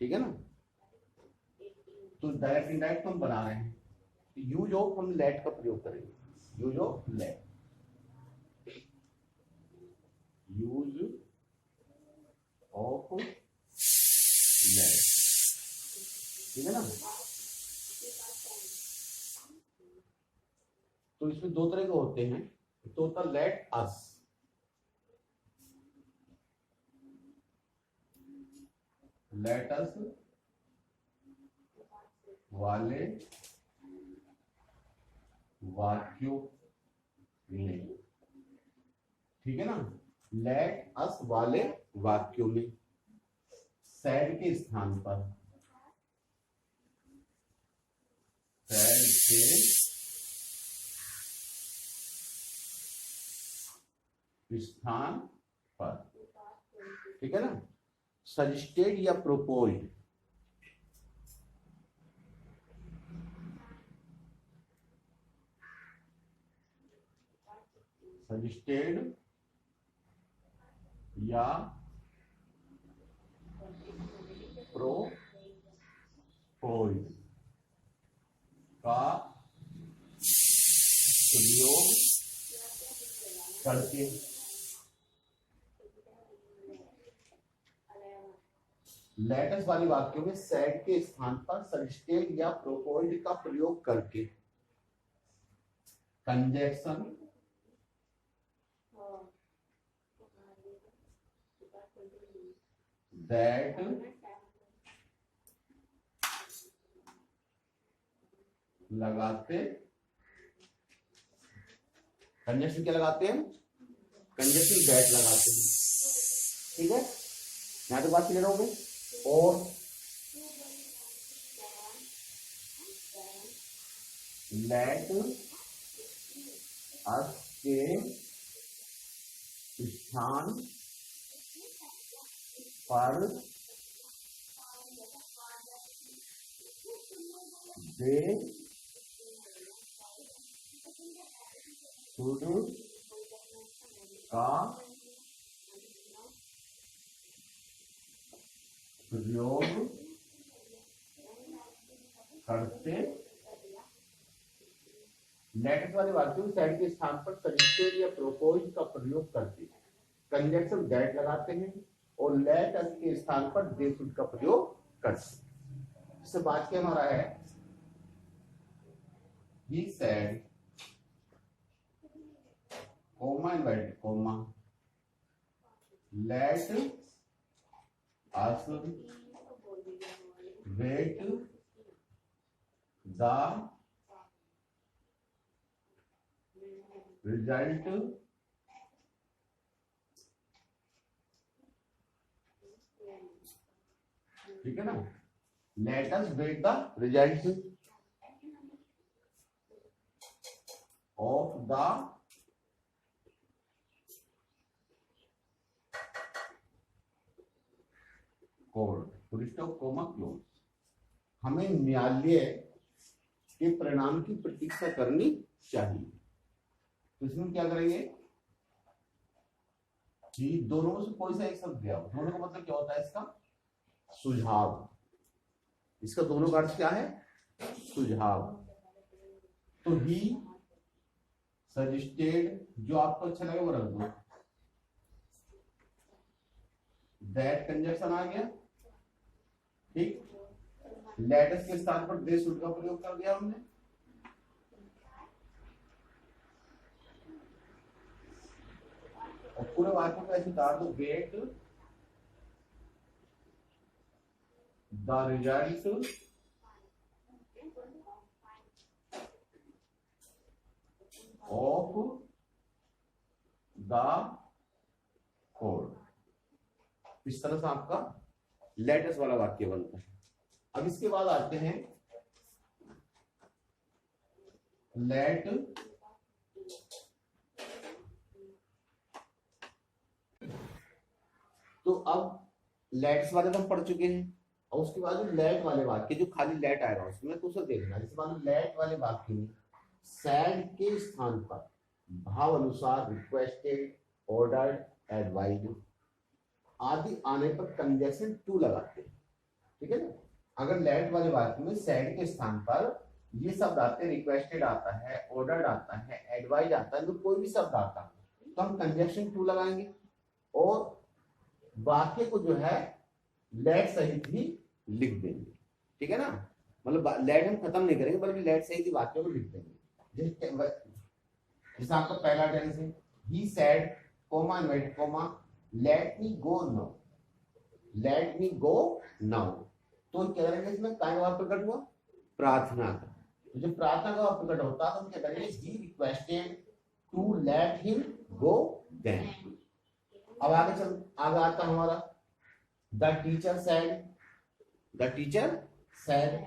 ठीक है ना। तो डायरेक्ट इनडायरेक्ट हम बना रहे हैं, यूज ऑफ हम लेट का प्रयोग करेंगे, use of let, use of let, ठीक है ना। तो इसमें दो तरह के होते हैं, तो होता लेट अस, लेट अस वाले वाक्यों में, ठीक है ना। लेट अस वाले वाक्यों में सैड के स्थान पर, सैड के स्थान पर, ठीक है ना। सजेस्टेड या प्रोपोज्ड, सजेस्टेड या प्रोपोज्ड का प्रयोग करके, लेटस वाली वाक्यों में सैड के स्थान पर सजेस्टेड या प्रोपोज्ड का प्रयोग करके कंजक्शन दैट लगाते, कंजक्शन क्या लगाते हैं, कंजक्शन दैट लगाते हैं, ठीक है। यहां तक बात क्लियर हो गई। और लेट अस के स्थान पर दे शुड का प्रयोग करते, लेटस वाले वाक्यों में सैड के स्थान पर सजेस्टेड या प्रोपोज्ड का प्रयोग करते कंजक्शन दैट लगाते हैं, और लेट अस के स्थान पर दे शुड का प्रयोग करते। इससे बात क्या हमारा है, he said comma inverted comma let us wait the result ठीक है ना। Let us wait the result of the court, full stop comma close. हमें न्यायालय के परिणाम की प्रतीक्षा करनी चाहिए। तो इसमें क्या करेंगे कि दोनों में से कोई सा एक शब्द दिया हो, दोनों का मतलब क्या होता है, इसका सुझाव, इसका दोनों का अर्थ क्या है, सुझाव। तो ही सजेस्टेड, जो आपको अच्छा लगे वो रख दो, दैट कंजक्शन आ गया, ठीक। लेटस के स्थान पर दे शुड का प्रयोग कर दिया हमने, और पूरे वाक्य को ऐसे उतार दो, get the result of the court. इस तरह से आपका लेटस वाला वाक्य बनता है। अब इसके बाद आते हैं लेट तो अब लेट्स वाले तो हम पढ़ चुके हैं, और उसके बाद जो लेट वाले वाक्य, जो खाली लेट आएगा उसमें तो उसे देखना। इसके बाद लेट वाले वाक्य में सैड के स्थान पर भाव अनुसार रिक्वेस्टेड, ऑर्डर्ड, एडवाइज्ड आदि आने पर कंजक्शन टू लगाते हैं, ठीक है। अगर लेट वाले वाक्य में सैड के स्थान पर ये शब्द आते हैं, रिक्वेस्टेड आता है, ऑर्डर्ड आता है, एडवाइज आता है, तो कोई भी शब्द आता है तो हम कंजक्शन टू लगाएंगे और वाक्य को जो है लेट सहित ही लिख देंगे। ठीक है ना, मतलब लेट हम खत्म नहीं करेंगे बल्कि लेट सहित ही वाक्य को लिख देंगे। जैसे आपका पहला टेंस है, he said comma inverted comma let me go now, let me go now, तो क्या करेंगे इसमें काय का भाव प्रकट हुआ, प्रार्थना का। तो जब प्रार्थना का भाव प्रकट होता है तो हम क्या करेंगे, he requested to let him go then. अब आगे आता हमारा the teacher said, the teacher said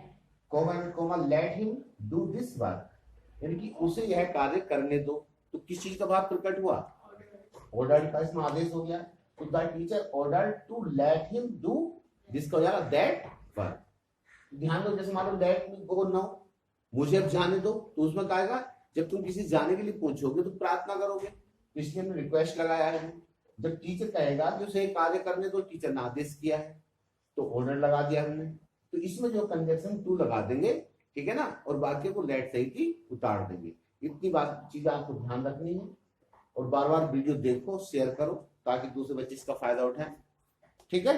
comma let him do this work, यानी कि उसे यह कार्य करने दो। तो किस चीज का भाव प्रकट हुआ, ऑर्डर का इसमें आदेश हो गया। तो the teacher order to let him do this का हो जाएगा दैट वर्क। ध्यान दो, जैसे मान लो लेट मी गो नाउ, मुझे अब जाने दो, तो उसमें क्या आएगा, जब तुम किसी जाने के लिए पूछोगे तो प्रार्थना करोगे, तो इसलिए हमने रिक्वेस्ट लगाया है। जब टीचर कहेगा कि उसे कार्य करने दो, टीचर ने आदेश किया है तो ऑर्डर लगा दिया हमने, तो इसमें जो कंजक्शन टू लगा देंगे, ठीक है ना, और वाक्य को लेट सहित ही उतार देंगे। इतनी बात चीजें आपको ध्यान रखनी है और बार बार वीडियो देखो, शेयर करो ताकि दूसरे बच्चे इसका फायदा उठाएं। ठीक है।